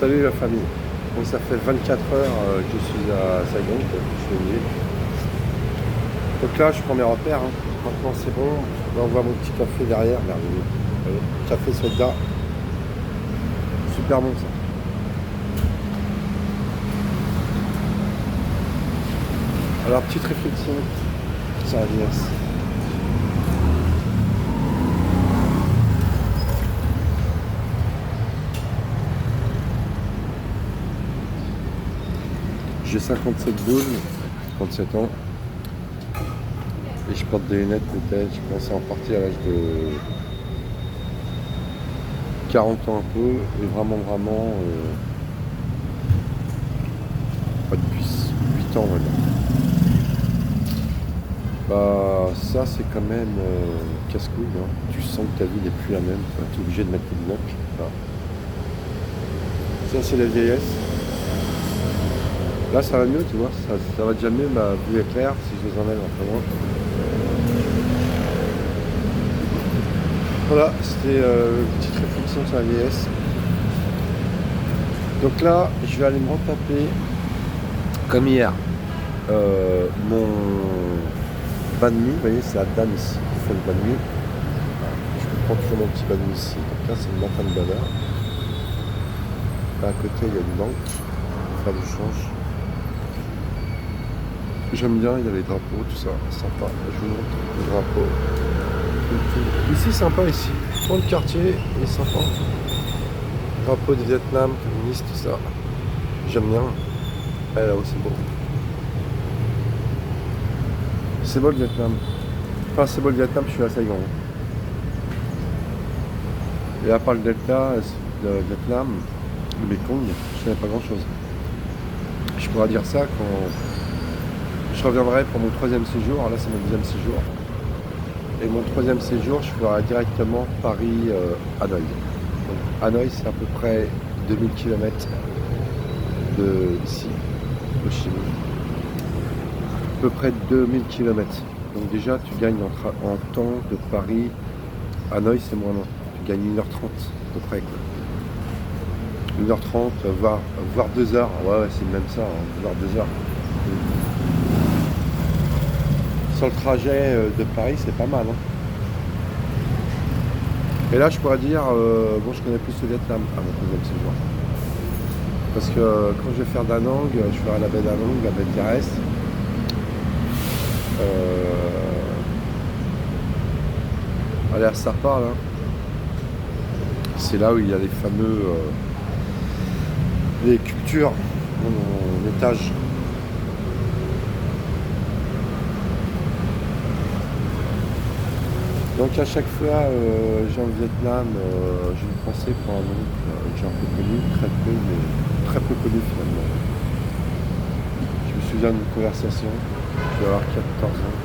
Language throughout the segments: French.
Salut la famille. Bon, ça fait 24 heures que je suis à Saigon, que je suis venu. Donc là, je prends mes repères. Maintenant, c'est bon. Là, on voit mon petit café derrière. Merveilleux. Allez, café soda. Super bon ça. Alors, petite réflexion sur la vieillesse. J'ai 57 ans et je porte des lunettes peut-être, je commence à en partir à l'âge de 40 ans un peu et vraiment pas depuis 8 ans maintenant. Bah ça c'est quand même casse-couille, hein. Tu sens que ta vie n'est plus la même, tu es obligé de mettre des blocs. Voilà. Ça c'est la vieillesse. Là ça va mieux, tu vois, ça va déjà mieux, ma vue est claire si je les enlève un peu moins. Voilà, c'était une petite réflexion sur la vieillesse. Donc là, je vais aller me retaper, comme hier, mon bain de nuit. Vous voyez, c'est la dame ici qui fait le bain de nuit. Je prends toujours mon petit bain de nuit ici. Donc là, c'est le matin de bonne heure. Là, à côté, il y a une banque pour faire du change. J'aime bien, il y a les drapeaux, tout ça, sympa. Je vous montre le drapeau. Ici, sympa ici. Tout le quartier est sympa. Drapeau du Vietnam, communiste, tout ça. J'aime bien. Là-haut, c'est beau. C'est beau le Vietnam. Enfin, c'est beau le Vietnam, je suis à Saigon. Et à part le delta, le Vietnam, le Mekong, je connais pas grand-chose. Je pourrais dire ça quand je reviendrai pour mon 3e séjour. Là, c'est mon 2e séjour. Et mon 3e séjour, je ferai directement Paris-Hanoï. Donc, Hanoï, c'est à peu près 2000 km d'ici, au Chili. À peu près 2000 km. Donc déjà, tu gagnes en temps de Paris. Hanoï, c'est moins long. Tu gagnes 1h30 à peu près. Quoi. 1h30, voire 2 heures. Ouais, c'est même ça, voire 2 heures. Sur le trajet de Paris, c'est pas mal. Hein. Et là, je pourrais dire, bon, je connais plus le Vietnam à mon 3e séjour. Parce que quand je vais faire Da Nang, je ferai la baie Da Nang, la baie de Gares. Allez, à Sapa, là. C'est là où il y a les fameux les cultures en étage. Donc à chaque fois, j'ai en Vietnam, je me pensais pour un oncle que j'ai un peu connu, très peu connu finalement. Je me souviens d'une conversation, je devais avoir 14 ans.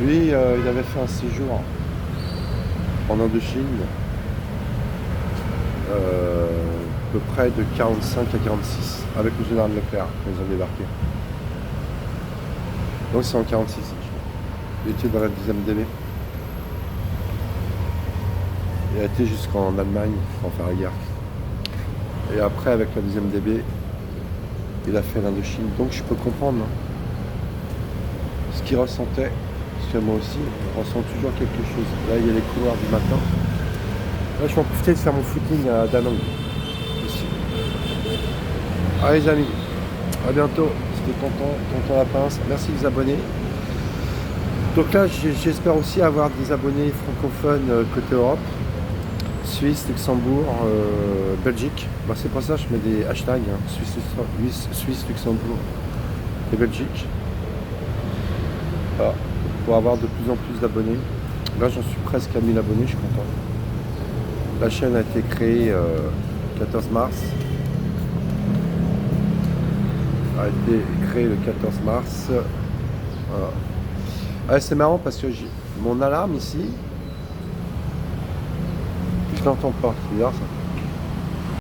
Lui, il avait fait un séjour en Indochine, à peu près de 45 à 46, avec le général Leclerc, quand ils ont débarqué. Donc c'est en 46, il était dans la 10e DB. Il a été jusqu'en Allemagne pour faire la guerre. Et après, avec la 2e DB, il a fait l'Indochine. Donc je peux comprendre ce qu'il ressentait. Parce que moi aussi, je ressens toujours quelque chose. Là, il y a les couloirs du matin. Là, je vais en profiter de faire mon footing à Da Nang. Ici. Allez les amis, à bientôt. C'était Tonton La Pince. Merci les abonnés. Donc là, j'espère aussi avoir des abonnés francophones côté Europe. Suisse, Luxembourg, Belgique. Bah, c'est pour ça que je mets des hashtags Suisse, Luxembourg et Belgique. Voilà. Pour avoir de plus en plus d'abonnés. Là, j'en suis presque à 1000 abonnés, je suis content. La chaîne a été créée 14 mars. A été créée le 14 mars. Voilà. Ah, c'est marrant parce que j'ai mon alarme ici. Je l'entends pas, c'est bizarre ça.